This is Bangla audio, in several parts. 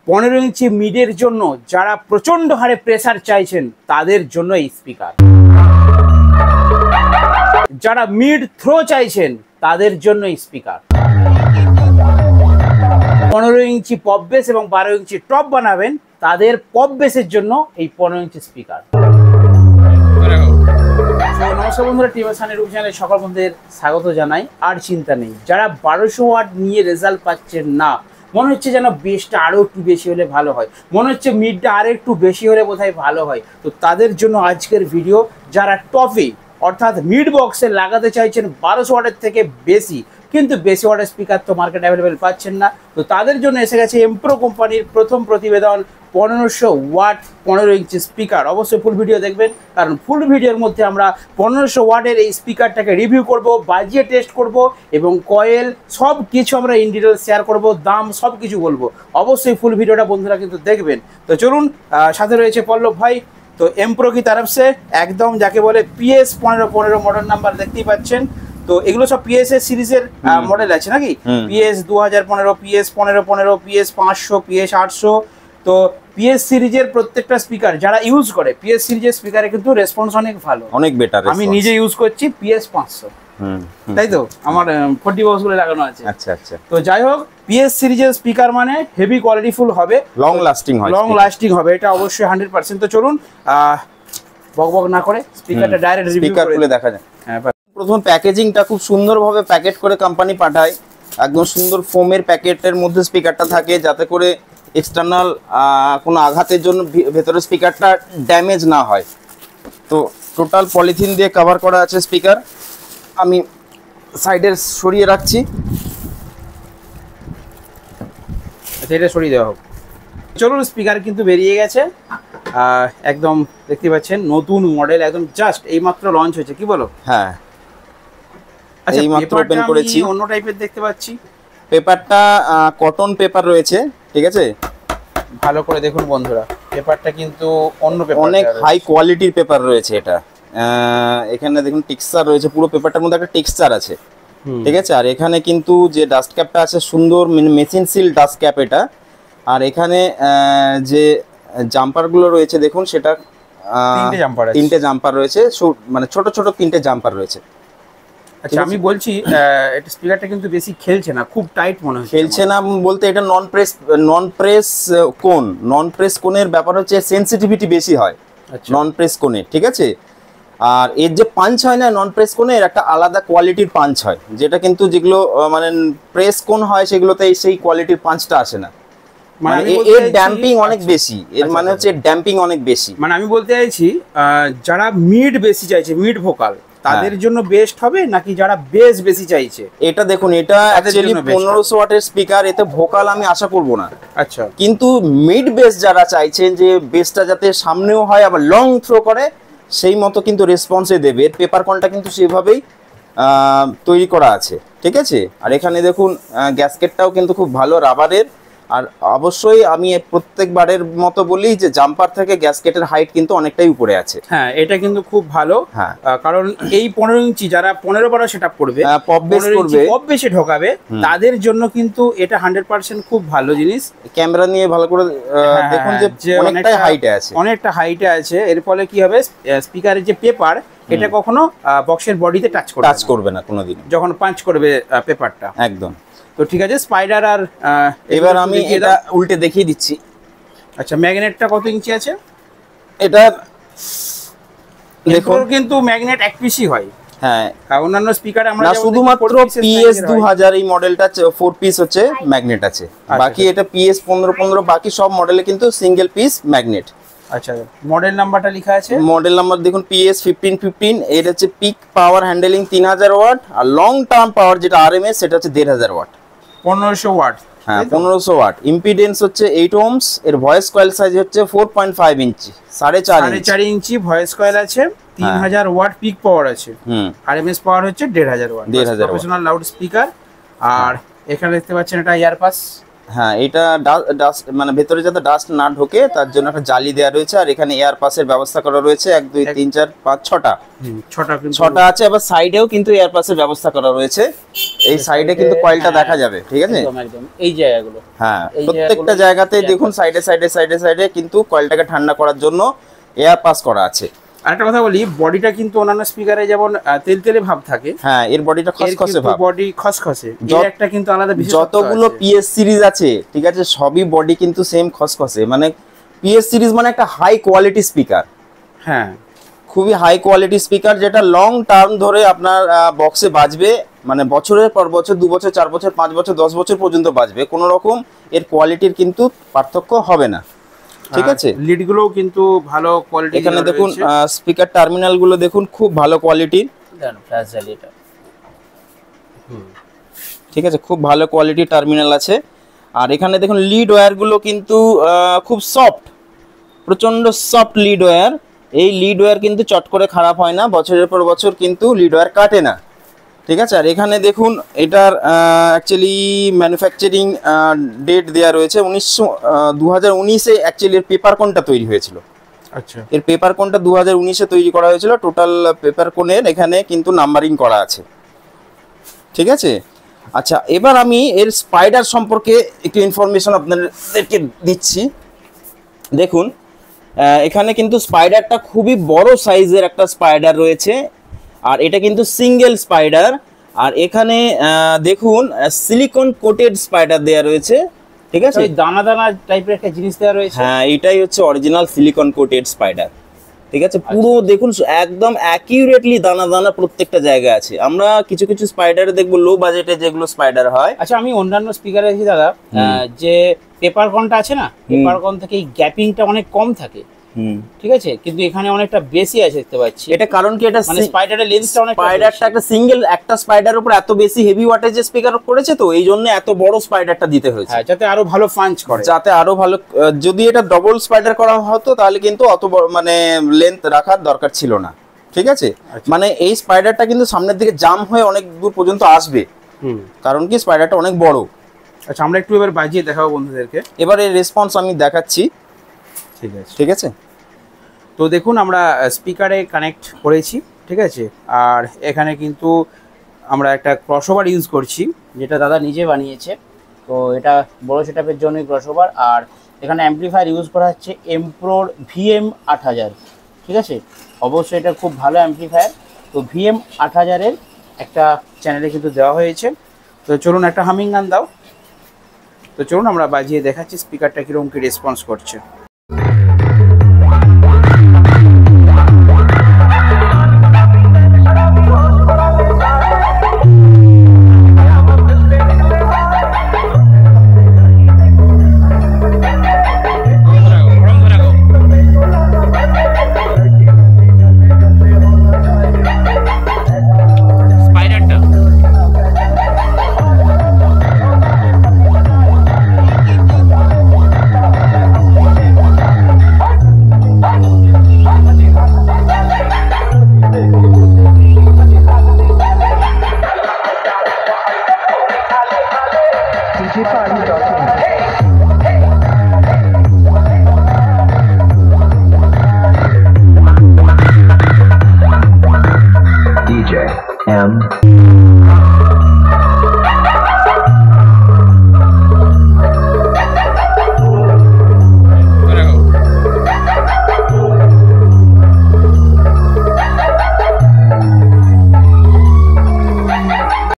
15 ইঞ্চি মিডের জন্য যারা প্রচন্ড হারে প্রেসার চাইছেন তাদের জন্য এই স্পিকার, যারা মিড থ্রো চাইছেন তাদের জন্য এই স্পিকার, 15 ইঞ্চি পপ বেস এবং 12 ইঞ্চি টপ বানাবেন তাদের পপ বেসের জন্য এই 15 ইঞ্চি স্পিকার। নমস্কার বন্ধুরা, টিভি সানের ইউটিউব চ্যানেলে সকল বন্ধুদের স্বাগত জানাই। আর চিন্তা নেই, যারা 1200 ওয়াট নিয়ে রেজাল্ট পাচ্ছেন না, মনে হচ্ছে যেন বেসটা আরও একটু বেশি হলে ভালো হয়, মনে হচ্ছে মিডটা আর একটু বেশি হলে বোধহয় ভালো হয়, তো তাদের জন্য আজকের ভিডিও। যারা টপে অর্থাৎ মিড বক্সে লাগাতে চাইছেন 1200 ওয়াটের থেকে বেশি, কিন্তু বেশি ওয়াটের স্পিকার তো মার্কেট অ্যাভেলেবেল পাচ্ছেন না, তো তাদের জন্য এসে গেছে এমপ্রো কোম্পানির প্রথম প্রতিবেদন 1500 ওয়াট 15 ইঞ্চি স্পিকার। অবশ্যই ফুল ভিডিও দেখবেন, কারণ ফুল ভিডিওর মধ্যে আমরা 1500 ওয়াটের এই স্পিকারটাকে রিভিউ করব, বাজিয়ে টেস্ট করব এবং কয়েল সব কিছু আমরা ইন ডিটেল শেয়ার করব, দাম সব কিছু বলবো। অবশ্যই ফুল ভিডিওটা বন্ধুরা কিন্তু দেখবেন। তো চলুন, সাথে রয়েছে পল্লব ভাই। তো এমপ্রো কি তরফ সে একদম যাকে বলে PS 1515 মডেল নাম্বার দেখতেই পাচ্ছেন। তো এগুলো সব PS এর সিরিজের মডেল আছে নাকি? PS 2015, PS 1515, PS 500, PS 800। তো PS সিরিজের প্রত্যেকটা স্পিকার যারা ইউজ করে, PS সিরিজের স্পিকারে কিন্তু রেসপন্স অনেক ভালো, অনেক বেটার। আমি নিজে ইউজ করছি PS 500, তাই তো আমার 40 বক্স গুলো লাগানো আছে। আচ্ছা আচ্ছা। তো যাই হোক, PS সিরিজের স্পিকার মানে হেভি কোয়ালিটিফুল হবে, লং লাস্টিং হবে, এটা অবশ্যই 100%। তো চলুন বক না করে স্পিকারটা ডাইরেক্ট রিভিউ করে দেখা যায়। হ্যাঁ, প্রথম প্যাকেজিংটা খুব সুন্দরভাবে প্যাকেট করে কোম্পানি পাঠায়, একদম সুন্দর ফোমের প্যাকেটের মধ্যে স্পিকারটা থাকে, যাতে করে এক্সটার্নাল কোনো আঘাতের জন্য ভেতরের স্পিকারটা ড্যামেজ না হয়। তো টোটাল পলিথিন দিয়ে কভার করা আছে স্পিকার। আমি সাইডে সরিয়ে রাখছি। আচ্ছা, এটা সরিয়ে দেওয়া হোক। চলুন, স্পিকার কিন্তু বেরিয়ে গেছে, একদম দেখতে পাচ্ছেন নতুন মডেল, একদম জাস্ট এইমাত্র লঞ্চ হয়েছে, কি বলো? হ্যাঁ, আচ্ছা, এইমাত্র ওপেন করেছি। অন্য টাইপের দেখতে পাচ্ছি, পেপারটা কটন পেপার রয়েছে, ঠিক আছে? ভালো করে দেখুন বন্ধুরা, পেপারটা কিন্তু অন্য পেপার, অনেক হাই কোয়ালিটির পেপার রয়েছে এটা। এখানে দেখুন টেক্সচার রয়েছে, পুরো পেপারটার মধ্যে একটা টেক্সচার আছে, ঠিক আছে? আর এখানে কিন্তু যে ডাস্ট ক্যাপটা আছে সুন্দর মেশিন সিল ডাস্ট ক্যাপ এটা। আর এখানে যে জাম্পারগুলো রয়েছে দেখুন, সেটা তিনটে জাম্পার রয়েছে, মানে ছোট ছোট তিনটে জাম্পার রয়েছে। আচ্ছা, আমি বলছি এটা স্পিকারটা কিন্তু বেশি খেলছে না, খুব টাইট মনে হচ্ছে। খেলছে না বলতে, এটা নন প্রেস কোনের ব্যাপার হচ্ছে সেনসিটিভিটি বেশি হয় নন প্রেস কোনে, ঠিক আছে? আর এর যে পাঞ্চ হয় না নন প্রেস কোনে, এর একটা আলাদা কোয়ালিটির পাঞ্চ হয়, যেটা কিন্তু যেগুলো মানে প্রেস কোন হয় সেগুলোতে সেই কোয়ালিটির পাঞ্চটা আসে না। মানে এর ড্যাম্পিং অনেক বেশি, এর মানে হচ্ছে ড্যাম্পিং অনেক বেশি। মানে আমি বলতে চাইছি, যারা মিড বেশি চাইছে, মিড ভোকাল, তাদের জন্য বেস্ট হবে নাকি যারা বেস বেশি চাইছে? এটা দেখুন, এটা অ্যাকচুয়ালি 1500 ওয়াটের স্পিকার, এতে ভোকাল আমি আশা করব না। আচ্ছা, কিন্তু মিড বেস যারা চাইছেন যে বেসটা যাতে সামনেও হয় আবার লং থ্রো করে, সেই মতো কিন্তু রেসপন্সে দেবে। এর পেপার কনটা কিন্তু সেভাবেই তৈরি করা আছে, ঠিক আছে? আর এখানে দেখুন গ্যাসকেটটাও কিন্তু খুব ভালো রাবারের। আর অবশ্যই আমি প্রত্যেকবারের মতো বলি যে জাম্পার থেকে গ্যাসকেটের হাইট কিন্তু অনেকটাই উপরে আছে। হ্যাঁ, এটা কিন্তু খুব ভালো। হ্যাঁ, কারণ এই 15 ইঞ্চি যারা 15-12 সেটআপ করবে, পপ বেসে ঢোকাবে, তাদের জন্য কিন্তু এটা 100% খুব ভালো জিনিস। ক্যামেরা নিয়ে ভালো করে দেখুন যে অনেকটাই হাইটে আছে, অনেকটা হাইটে আছে। এর ফলে কি হবে, স্পিকারের যে পেপার, এটা কখনো বক্সের বডিতে টাচ করবে না কোনোদিন, যখন পাঞ্চ করবে পেপারটা। একদম। তো ঠিক আছে, স্পাইডার। আর এবার আমি এটা উল্টে দেখিয়ে দিচ্ছি। আচ্ছা, ম্যাগনেটটা কত ইঞ্চি আছে? এটা দেখুন, কিন্তু ম্যাগনেট এক পিসই হয়। হ্যাঁ, অন্যান্য স্পিকারে আমরা শুধুমাত্র PS 2000 এই মডেলটা 4 পিস হচ্ছে ম্যাগনেট আছে। বাকি এটা PS 1515, বাকি সব মডেলে কিন্তু সিঙ্গেল পিস ম্যাগনেট। আচ্ছা, মডেল নাম্বারটা লেখা আছে? মডেল নাম্বার দেখুন PS 1515। এর হচ্ছে পিক পাওয়ার হ্যান্ডেলিং 3000 ওয়াট, আর লং টার্ম পাওয়ার যেটা RMS সেটা হচ্ছে 1500 ওয়াট। 1500 ওয়াট। হ্যাঁ, 1500 ওয়াট। ইম্পিডেন্স হচ্ছে 8 ওহমস। এর ভয়েস কয়েল সাইজ হচ্ছে 4.5 ইঞ্চি, 4.5 ইঞ্চি ভয়েস কয়েল আছে। 3000 ওয়াট পিক পাওয়ার আছে। RMS পাওয়ার হচ্ছে 1500 ওয়াট। Professional loudspeaker. আর এখানে দেখতে পাচ্ছেন এটা ইয়ারপাস। হ্যাঁ, এটা ডাস্ট মানে ভেতরে যাতে ডাস্ট না ঢোকে তার জন্য একটা জালি দেওয়া রয়েছে। আর এখানে এয়ার পাসের ব্যবস্থা করা রয়েছে 1 2 3 4 5 6টা, ছটা আছে। আবার সাইডেও কিন্তু এয়ার পাসের ব্যবস্থা করা রয়েছে। এই সাইডে কিন্তু কয়েলটা দেখা যাবে, ঠিক আছে? একদম এই জায়গাগুলো, হ্যাঁ, প্রত্যেকটা জায়গাতে দেখুন সাইডে কিন্তু কয়েলটাকে ঠান্ডা করার জন্য এয়ার পাস করা আছে। আরেকটা কথা বলি, বডিটা কিন্তু অন্যান্য স্পিকারে যেমন তেলতেলে ভাব থাকে, হ্যাঁ এর বডিটা খসখসে ভাব, বডি খসখসে, এর একটা কিন্তু আলাদা বিশেষত্ব আছে। যতগুলো পিএস সিরিজ আছে, ঠিক আছে, সবই বডি কিন্তু সেম খসখসে। মানে পিএস সিরিজ মানে একটা হাই কোয়ালিটি স্পিকার, হ্যাঁ খুবই হাই কোয়ালিটি স্পিকার, যেটা লং টার্ম ধরে আপনার বক্সে বাজবে। মানে বছরের পর বছর, 2 বছর 4 বছর 5 বছর 10 বছর পর্যন্ত বাজবে, কোনো রকম এর কোয়ালিটির কিন্তু পার্থক্য হবে না, ঠিক আছে? লিডগুলোও কিন্তু ভালো কোয়ালিটি। এখানে দেখুন স্পিকার টার্মিনাল গুলো দেখুন, খুব ভালো কোয়ালিটির, ফ্ল্যাশ জ্বালিয়েটা, ঠিক আছে, খুব ভালো কোয়ালিটি টার্মিনাল আছে। আর এখানে দেখুন লিড ওয়্যার গুলো কিন্তু খুব সফট, প্রচন্ড সফট লিড ওয়্যার। এই লিড ওয়্যার কিন্তু চট করে খারাপ হয় না, বছরের পর বছর কিন্তু লিড ওয়্যার কাটে না, ঠিক আছে? আর এখানে দেখুন এটার অ্যাকচুয়ালি ম্যানুফ্যাকচারিং ডেট দেওয়া রয়েছে 2019-এ অ্যাকচুয়ালি এর পেপার কোনটা তৈরি হয়েছিল। আচ্ছা, এর পেপার কোনটা 2019-এ তৈরি করা হয়েছিল। টোটাল পেপার কোনের এখানে কিন্তু নাম্বারিং করা আছে, ঠিক আছে? আচ্ছা, এবার আমি এর স্পাইডার সম্পর্কে একটু ইনফরমেশন আপনাদেরকে দিচ্ছি। দেখুন এখানে কিন্তু স্পাইডারটা খুবই বড় সাইজের একটা স্পাইডার রয়েছে, আর এটা কিন্তু সিঙ্গেল স্পাইডার। আর এখানে দেখুন সিলিকন কোটেড স্পাইডার দেয়া রয়েছে, ঠিক আছে? দানা দানা টাইপের একটা জিনিস দেওয়া রয়েছে। হ্যাঁ, এটাই হচ্ছে অরিজিনাল সিলিকন কোটেড স্পাইডার, ঠিক আছে? পুরো দেখুন একদম অ্যাকিউরেটলি দানা দানা প্রত্যেকটা জায়গায় আছে। আমরা কিছু কিছু স্পাইডারে দেখবো লো বাজেটে যেগুলো স্পাইডার হয়। আচ্ছা, আমি অন্যান্য স্পিকারে দেখি দাদা, যে পেপারকনটা আছে না, পেপারকন থেকে এই গ্যাপিংটা অনেক কম থাকে, ঠিক আছে, কিন্তু এখানে অনেকটা বেশি আছে দেখতে পাচ্ছি। এটা কারণ কি, এটা মানে স্পাইডারের লেন্সটা অনেক, স্পাইডারটা একটা সিঙ্গেল একটা স্পাইডারের উপর এত বেশি হেভি ওয়াটেজের স্পিকার করেছে, তো এই জন্য এত বড় স্পাইডারটা দিতে হয়েছে। হ্যাঁ, যাতে আরো ভালো পাঞ্চ করে, যাতে আরো ভালো। যদি এটা ডবল স্পাইডার করা হতো তাহলে কিন্তু অত বড় মানে লেন্থ রাখার দরকার ছিল না, ঠিক আছে? মানে এই স্পাইডারটা কিন্তু সামনের দিকে জাম হয়ে অনেক দূর পর্যন্ত আসবে, কারণ কি স্পাইডারটা অনেক বড়। আচ্ছা, আমরা একটু এবার বাজিয়ে দেখাবো বন্ধুদেরকে। এবারে রেসপন্স আমি দেখাচ্ছি, ঠিক আছে? ঠিক আছে। তো দেখুন আমরা স্পিকারে কানেক্ট করেছি, ঠিক আছে? আর এখানে কিন্তু আমরা একটা ক্রসওভার ইউজ করছি, যেটা দাদা নিজে বানিয়েছে। তো এটা বড় সেটআপের জন্যই ক্রসওভার। আর এখানে অ্যাম্পলিফায়ার ইউজ করা হচ্ছে এমপ্রোর VM 8000, ঠিক আছে? অবশ্যই এটা খুব ভালো অ্যাম্পলিফায়ার। তো VM 8000-এর একটা চ্যানেলে কিন্তু দেওয়া হয়েছে। তো চলুন একটা হামিং গান দাও। তো চলুন আমরা বাজিয়ে দেখাচ্ছি স্পিকারটা কীরকম কী রেসপন্স করছে। DJ M.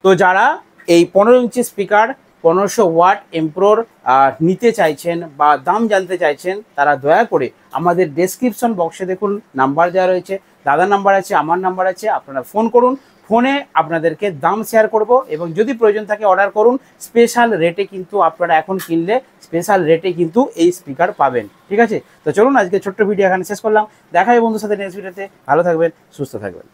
তো যারা এই 15 ইঞ্চি স্পিকার 1500 ওয়াট এমপ্রোর নিতে চাইছেন বা দাম জানতে চাইছেন, তারা দয়া করে আমাদের ডেসক্রিপশন বক্সে দেখুন নাম্বার দেওয়া রয়েছে, দাদার নাম্বার আছে, আমার নাম্বার আছে, আপনারা ফোন করুন। ফোনে আপনাদেরকে দাম শেয়ার করব, এবং যদি প্রয়োজন থাকে অর্ডার করুন। স্পেশাল রেটে কিন্তু আপনারা এখন কিনলে স্পেশাল রেটে কিন্তু এই স্পিকার পাবেন, ঠিক আছে? তো চলুন আজকে ছোট্ট ভিডিও এখানে শেষ করলাম। দেখা হবে বন্ধুর সাথে নেক্সট ভিডিওতে। ভালো থাকবেন, সুস্থ থাকবেন।